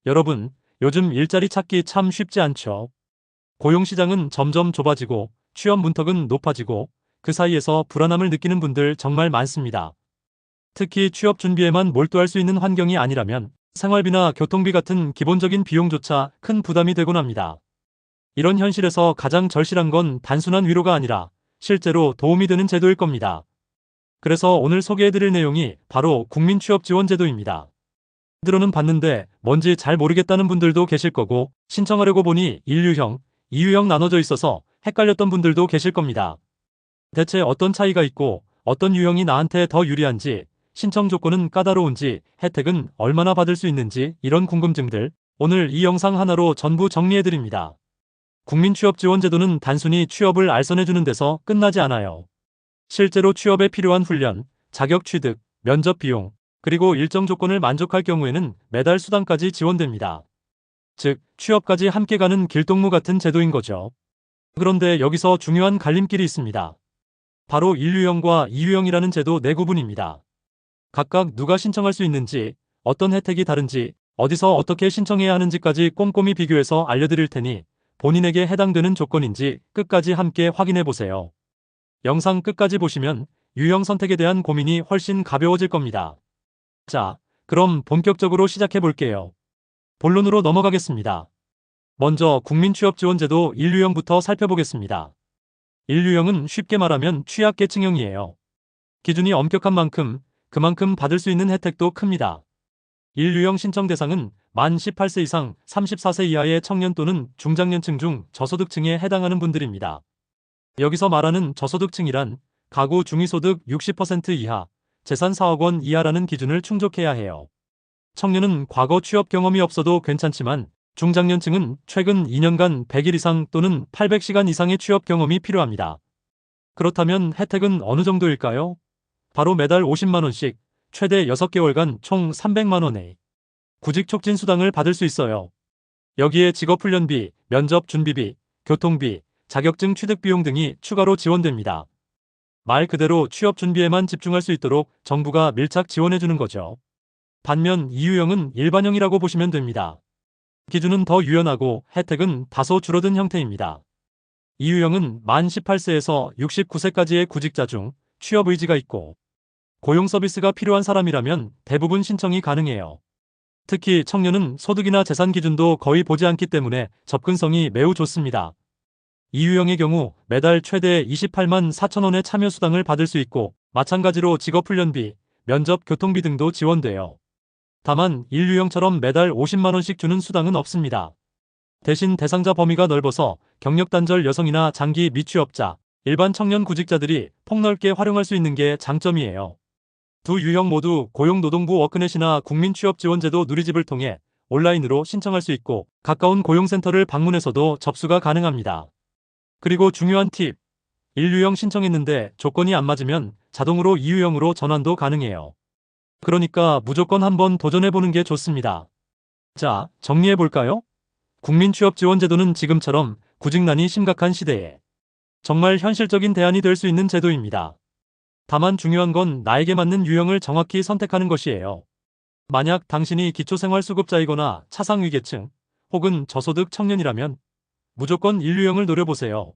여러분, 요즘 일자리 찾기 참 쉽지 않죠? 고용시장은 점점 좁아지고 취업 문턱은 높아지고 그 사이에서 불안함을 느끼는 분들 정말 많습니다. 특히 취업 준비에만 몰두할 수 있는 환경이 아니라면 생활비나 교통비 같은 기본적인 비용조차 큰 부담이 되곤 합니다. 이런 현실에서 가장 절실한 건 단순한 위로가 아니라 실제로 도움이 되는 제도일 겁니다. 그래서 오늘 소개해드릴 내용이 바로 국민취업지원제도입니다. 들어는 봤는데 뭔지 잘 모르겠다는 분들도 계실 거고, 신청하려고 보니 1유형, 2유형 나눠져 있어서 헷갈렸던 분들도 계실 겁니다. 대체 어떤 차이가 있고 어떤 유형이 나한테 더 유리한지, 신청 조건은 까다로운지, 혜택은 얼마나 받을 수 있는지, 이런 궁금증들 오늘 이 영상 하나로 전부 정리해드립니다. 국민취업지원제도는 단순히 취업을 알선해주는 데서 끝나지 않아요. 실제로 취업에 필요한 훈련, 자격 취득, 면접 비용, 그리고 일정 조건을 만족할 경우에는 매달 수당까지 지원됩니다. 즉, 취업까지 함께 가는 길동무 같은 제도인 거죠. 그런데 여기서 중요한 갈림길이 있습니다. 바로 1유형과 2유형이라는 제도 내 구분입니다. 각각 누가 신청할 수 있는지, 어떤 혜택이 다른지, 어디서 어떻게 신청해야 하는지까지 꼼꼼히 비교해서 알려드릴 테니 본인에게 해당되는 조건인지 끝까지 함께 확인해 보세요. 영상 끝까지 보시면 유형 선택에 대한 고민이 훨씬 가벼워질 겁니다. 자, 그럼 본격적으로 시작해 볼게요. 본론으로 넘어가겠습니다. 먼저 국민취업지원제도 1유형부터 살펴보겠습니다. 1유형은 쉽게 말하면 취약계층형이에요. 기준이 엄격한 만큼 그만큼 받을 수 있는 혜택도 큽니다. 1유형 신청 대상은 만 18세 이상 34세 이하의 청년 또는 중장년층 중 저소득층에 해당하는 분들입니다. 여기서 말하는 저소득층이란 가구 중위소득 60% 이하, 재산 4억 원 이하라는 기준을 충족해야 해요. 청년은 과거 취업 경험이 없어도 괜찮지만 중장년층은 최근 2년간 100일 이상 또는 800시간 이상의 취업 경험이 필요합니다. 그렇다면 혜택은 어느 정도일까요? 바로 매달 50만원씩 최대 6개월간 총 300만원의 구직 촉진 수당을 받을 수 있어요. 여기에 직업훈련비, 면접 준비비, 교통비, 자격증 취득 비용 등이 추가로 지원됩니다. 말 그대로 취업 준비에만 집중할 수 있도록 정부가 밀착 지원해주는 거죠. 반면 2유형은 일반형이라고 보시면 됩니다. 기준은 더 유연하고 혜택은 다소 줄어든 형태입니다. 2유형은 만 18세에서 69세까지의 구직자 중 취업 의지가 있고 고용 서비스가 필요한 사람이라면 대부분 신청이 가능해요. 특히 청년은 소득이나 재산 기준도 거의 보지 않기 때문에 접근성이 매우 좋습니다. 2유형의 경우 매달 최대 28만 4천 원의 참여 수당을 받을 수 있고 마찬가지로 직업훈련비, 면접 교통비 등도 지원돼요. 다만 1유형처럼 매달 50만 원씩 주는 수당은 없습니다. 대신 대상자 범위가 넓어서 경력 단절 여성이나 장기 미취업자, 일반 청년 구직자들이 폭넓게 활용할 수 있는 게 장점이에요. 두 유형 모두 고용노동부 워크넷이나 국민취업지원제도 누리집을 통해 온라인으로 신청할 수 있고 가까운 고용센터를 방문해서도 접수가 가능합니다. 그리고 중요한 팁, 1유형 신청했는데 조건이 안 맞으면 자동으로 2유형으로 전환도 가능해요. 그러니까 무조건 한번 도전해보는 게 좋습니다. 자, 정리해볼까요? 국민취업지원제도는 지금처럼 구직난이 심각한 시대에 정말 현실적인 대안이 될 수 있는 제도입니다. 다만 중요한 건 나에게 맞는 유형을 정확히 선택하는 것이에요. 만약 당신이 기초생활수급자이거나 차상위계층 혹은 저소득 청년이라면 무조건 1유형을 노려보세요.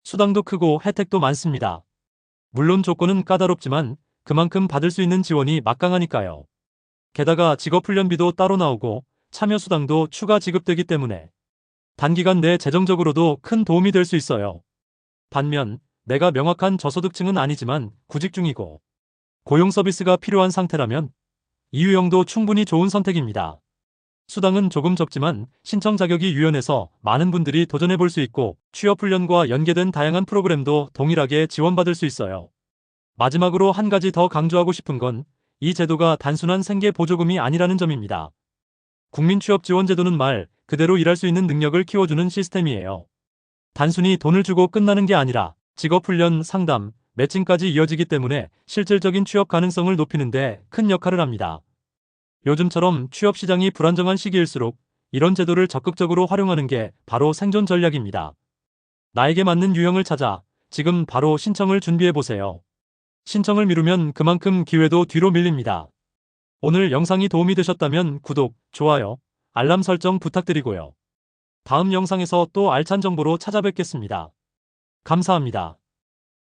수당도 크고 혜택도 많습니다. 물론 조건은 까다롭지만 그만큼 받을 수 있는 지원이 막강하니까요. 게다가 직업훈련비도 따로 나오고 참여수당도 추가 지급되기 때문에 단기간 내 재정적으로도 큰 도움이 될 수 있어요. 반면 내가 명확한 저소득층은 아니지만 구직 중이고 고용 서비스가 필요한 상태라면 2유형도 충분히 좋은 선택입니다. 수당은 조금 적지만 신청 자격이 유연해서 많은 분들이 도전해볼 수 있고 취업훈련과 연계된 다양한 프로그램도 동일하게 지원받을 수 있어요. 마지막으로 한 가지 더 강조하고 싶은 건 이 제도가 단순한 생계 보조금이 아니라는 점입니다. 국민취업지원제도는 말 그대로 일할 수 있는 능력을 키워주는 시스템이에요. 단순히 돈을 주고 끝나는 게 아니라 직업훈련, 상담, 매칭까지 이어지기 때문에 실질적인 취업 가능성을 높이는 데 큰 역할을 합니다. 요즘처럼 취업 시장이 불안정한 시기일수록 이런 제도를 적극적으로 활용하는 게 바로 생존 전략입니다. 나에게 맞는 유형을 찾아 지금 바로 신청을 준비해보세요. 신청을 미루면 그만큼 기회도 뒤로 밀립니다. 오늘 영상이 도움이 되셨다면 구독, 좋아요, 알람 설정 부탁드리고요. 다음 영상에서 또 알찬 정보로 찾아뵙겠습니다. 감사합니다.